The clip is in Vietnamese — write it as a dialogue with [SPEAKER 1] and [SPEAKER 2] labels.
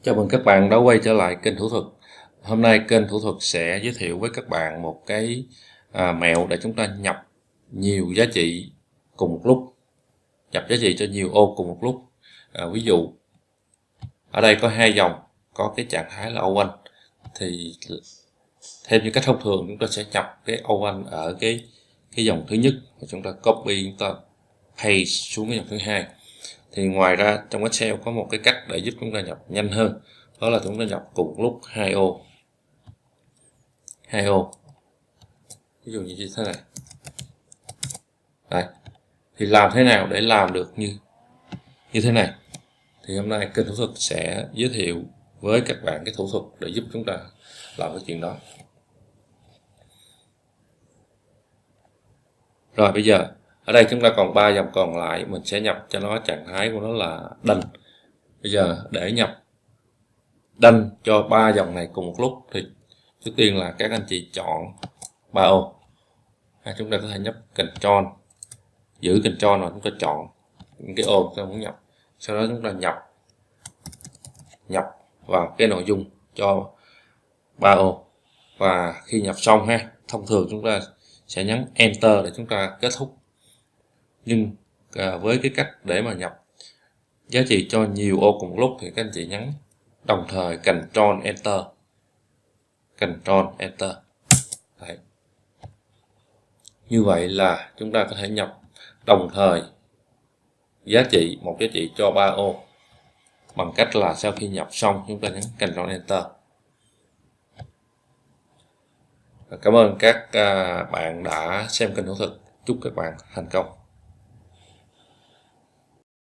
[SPEAKER 1] Chào mừng các bạn đã quay trở lại kênh Thủ Thuật. Hôm nay kênh Thủ Thuật sẽ giới thiệu với các bạn một cái mẹo để chúng ta nhập nhiều giá trị cùng một lúc, nhập giá trị cho nhiều ô cùng một lúc. Ví dụ ở đây có hai dòng, có cái trạng thái là O1, thì theo như cách thông thường chúng ta sẽ nhập cái O1 ở cái dòng thứ nhất và chúng ta copy, chúng ta paste xuống cái dòng thứ hai. Thì ngoài ra trong Excel có một cái cách để giúp chúng ta nhập nhanh hơn, đó là chúng ta nhập cùng một lúc hai ô, ví dụ như thế này. Đấy. Thì làm thế nào để làm được như thế này? Thì hôm nay kênh Thủ Thuật sẽ giới thiệu với các bạn cái thủ thuật để giúp chúng ta làm cái chuyện đó. Rồi bây giờ ở đây chúng ta còn 3 dòng còn lại, mình sẽ nhập cho nó trạng thái của nó là done. Bây giờ để nhập done cho 3 dòng này cùng một lúc thì trước tiên là các anh chị chọn 3 ô. Chúng ta có thể nhấp Ctrl, giữ Ctrl và chúng ta chọn những cái ô chúng ta muốn nhập. Sau đó chúng ta nhập vào cái nội dung cho 3 ô. Và khi nhập xong thông thường chúng ta sẽ nhấn Enter để chúng ta kết thúc. Nhưng với cái cách để mà nhập giá trị cho nhiều ô cùng một lúc thì các anh chị nhấn đồng thời Ctrl Enter. Đấy. Như vậy là chúng ta có thể nhập đồng thời một giá trị cho 3 ô bằng cách là sau khi nhập xong chúng ta nhấn Ctrl Enter. Cảm ơn các bạn đã xem kênh Thủ Thuật. Chúc các bạn thành công.